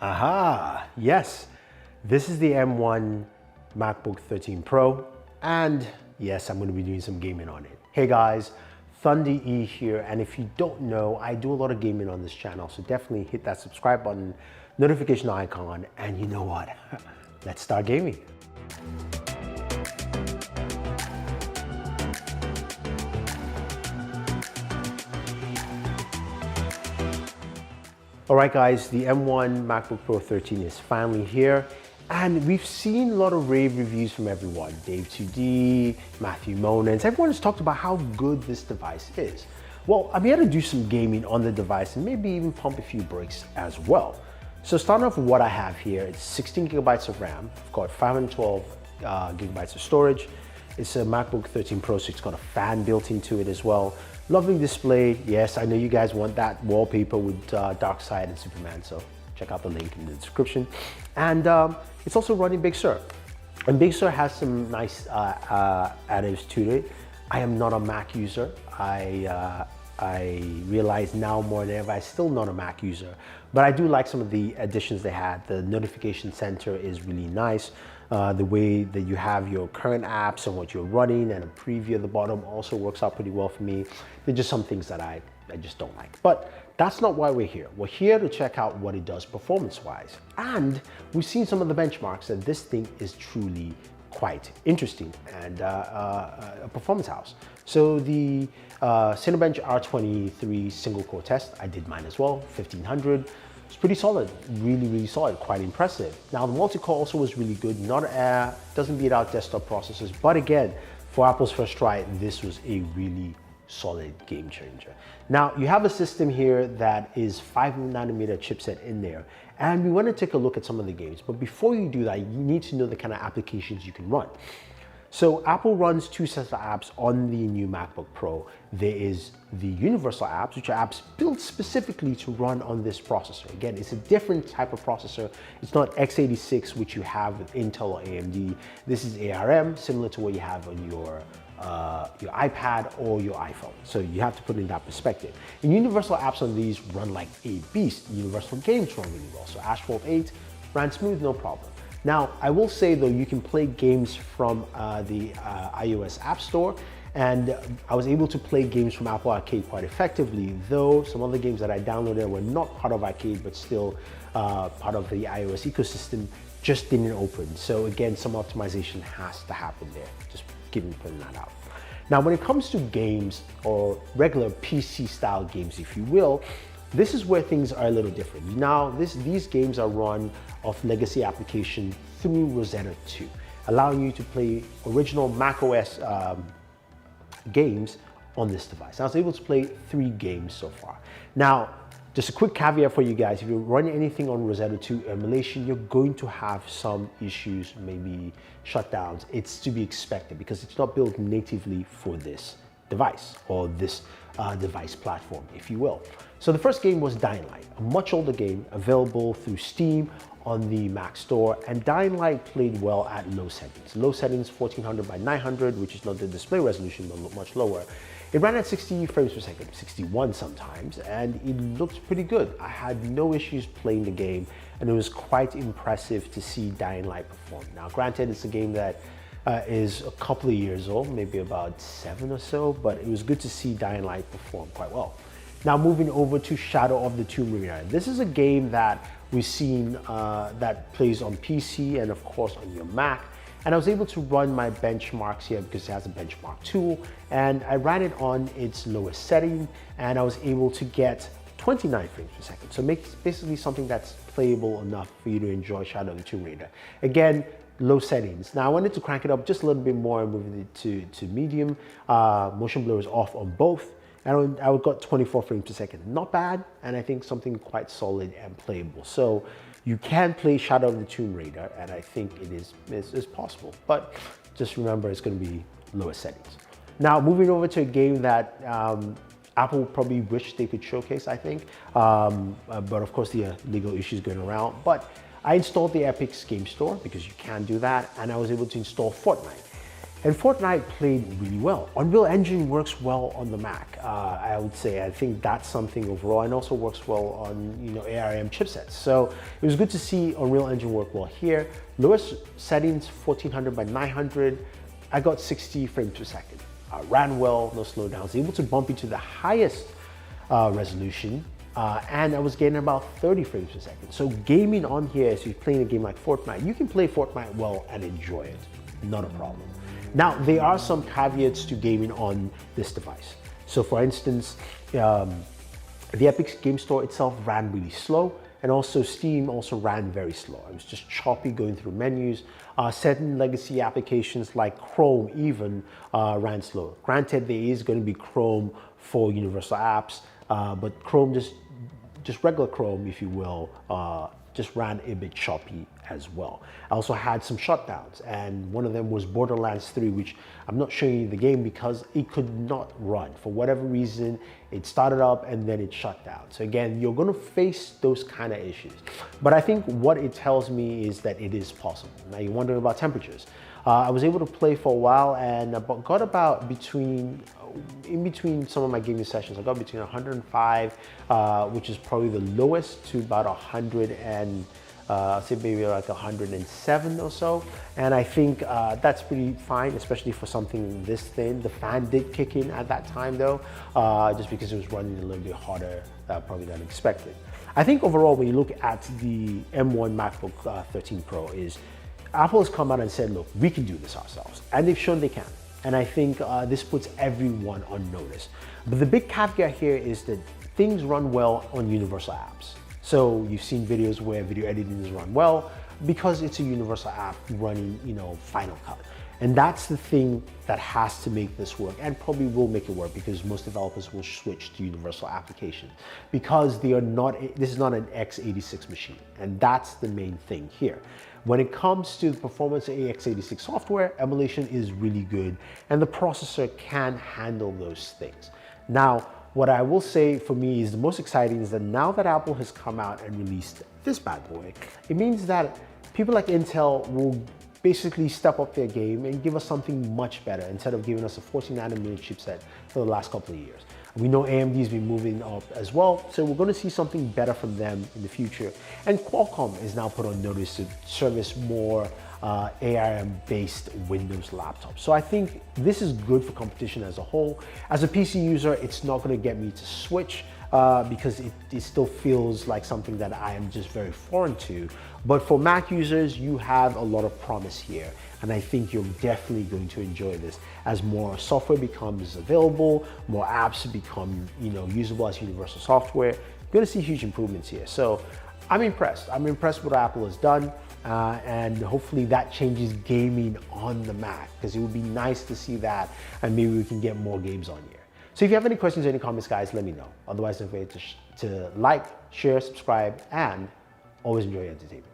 Aha, yes, this is the M1 MacBook 13 Pro, and yes, I'm going to be doing some gaming on it. Hey guys, Thunder E here, and if you don't know, I do a lot of gaming on this channel, so definitely hit that subscribe button, notification icon, and you know what? Let's start gaming. All right guys, the M1 MacBook Pro 13 is finally here, and we've seen a lot of rave reviews from everyone. Dave 2D, Matthew Monens, everyone has talked about how good this device is. Well, I'm here to do some gaming on the device and maybe even pump a few brakes as well. So starting off with what I have here, it's 16 gigabytes of RAM, I've got 512 gigabytes of storage. It's a MacBook 13 Pro, so it's got a fan built into it as well. Lovely display. Yes, I know you guys want that wallpaper with Darkseid and Superman, so check out the link in the description. And it's also running Big Sur. And Big Sur has some nice additives to it. I am not a Mac user. I realize now more than ever, I'm still not a Mac user, but I do like some of the additions they had. The notification center is really nice. The way that you have your current apps and what you're running, and a preview at the bottom also works out pretty well for me. There's just some things that I just don't like, but that's not why we're here. We're here to check out what it does performance-wise. And we've seen some of the benchmarks, and this thing is truly quite interesting and a performance house. So the Cinebench R23 single core test, I did mine as well, 1500. It's pretty solid, really solid, quite impressive. Now the multi-core also was really good, doesn't beat out desktop processors, but again, for Apple's first try, this was a really solid game changer. Now you have a system here that is 5nm chipset in there, and we want to take a look at some of the games, but before you do that, you need to know the kind of applications you can run. So Apple runs two sets of apps on the new MacBook Pro. There is the universal apps, which are apps built specifically to run on this processor. Again, it's a different type of processor. It's not x86, which you have with Intel or AMD. This is ARM, similar to what you have on your iPad or your iPhone. So you have to put it in that perspective. And universal apps on these run like a beast. Universal games run really well. So Asphalt 8 ran smooth, no problem. Now, I will say though, you can play games from the iOS App Store, and I was able to play games from Apple Arcade quite effectively, though some of the games that I downloaded were not part of Arcade, but still part of the iOS ecosystem, just didn't open. So again, some optimization has to happen there. Just putting that out. Now, when it comes to games, or regular PC style games, if you will, this is where things are a little different. Now, these games are run off legacy application through Rosetta 2, allowing you to play original macOS games on this device. I was able to play 3 games so far. Now, just a quick caveat for you guys, if you're running anything on Rosetta 2 emulation, you're going to have some issues, maybe shutdowns. It's to be expected because it's not built natively for this device, or this device platform, if you will. So the first game was Dying Light, a much older game available through Steam on the Mac Store, and Dying Light played well at low settings. Low settings, 1400 by 900, which is not the display resolution, but much lower. It ran at 60 frames per second, 61 sometimes, and it looked pretty good. I had no issues playing the game, and it was quite impressive to see Dying Light perform. Now, granted, it's a game that is a couple of years old, maybe about 7 or so, but it was good to see Dying Light perform quite well. Now moving over to Shadow of the Tomb Raider. This is a game that we've seen that plays on PC and of course on your Mac. And I was able to run my benchmarks here because it has a benchmark tool, and I ran it on its lowest setting, and I was able to get 29 frames per second. So basically something that's playable enough for you to enjoy Shadow of the Tomb Raider. Again, low settings. Now I wanted to crank it up just a little bit more and move it to medium. Motion blur is off on both. And I got 24 frames per second. Not bad, and I think something quite solid and playable. So you can play Shadow of the Tomb Raider, and I think it is possible. But just remember, it's going to be lower settings. Now moving over to a game that Apple probably wished they could showcase, I think. But of course, the legal issues going around. But I installed the Epic's Game Store because you can do that, and I was able to install Fortnite. And Fortnite played really well. Unreal Engine works well on the Mac, I would say. I think that's something overall, and also works well on ARM chipsets. So it was good to see Unreal Engine work well here. Lowest settings, 1400 by 900. I got 60 frames per second. Ran well, no slowdowns. Able to bump into the highest resolution, and I was getting about 30 frames per second. So gaming on here, as you're playing a game like Fortnite, you can play Fortnite well and enjoy it, not a problem. Now, there are some caveats to gaming on this device. So for instance, the Epic Game Store itself ran really slow, and also Steam also ran very slow. It was just choppy going through menus. Certain legacy applications like Chrome even ran slow. Granted, there is going to be Chrome for universal apps, but Chrome, just regular Chrome, if you will, just ran a bit choppy as well. I also had some shutdowns, and one of them was Borderlands 3, which I'm not showing you the game because it could not run. For whatever reason, it started up and then it shut down. So again, you're gonna face those kind of issues. But I think what it tells me is that it is possible. Now you're wondering about temperatures. I was able to play for a while and got about in between some of my gaming sessions, I got between 105, which is probably the lowest, to about 100 and I'll say maybe like 107 or so. And I think that's pretty fine, especially for something this thin. The fan did kick in at that time though, just because it was running a little bit harder, probably than expected. I think overall, when you look at the M1 MacBook 13 Pro, is Apple has come out and said, look, we can do this ourselves. And they've shown they can. And I think this puts everyone on notice. But the big caveat here is that things run well on universal apps. So you've seen videos where video editing is run well because it's a universal app running, Final Cut. And that's the thing that has to make this work, and probably will make it work, because most developers will switch to universal applications because this is not an x86 machine. And that's the main thing here. When it comes to the performance of x86 software, emulation is really good, and the processor can handle those things. Now, what I will say for me is the most exciting is that now that Apple has come out and released this bad boy, it means that people like Intel will basically step up their game and give us something much better instead of giving us a 14nm chipset for the last couple of years. We know AMD's been moving up as well, so we're going to see something better from them in the future. And Qualcomm is now put on notice to service more ARM-based Windows laptops. So I think this is good for competition as a whole. As a PC user, it's not going to get me to switch because it still feels like something that I am just very foreign to. But for Mac users, you have a lot of promise here. And I think you're definitely going to enjoy this as more software becomes available, more apps become usable as universal software. You're going to see huge improvements here. So I'm impressed. I'm impressed with what Apple has done. And hopefully that changes gaming on the Mac, because it would be nice to see that, and maybe we can get more games on here. So if you have any questions or any comments, guys, let me know. Otherwise, don't forget to like, share, subscribe, and always enjoy your entertainment.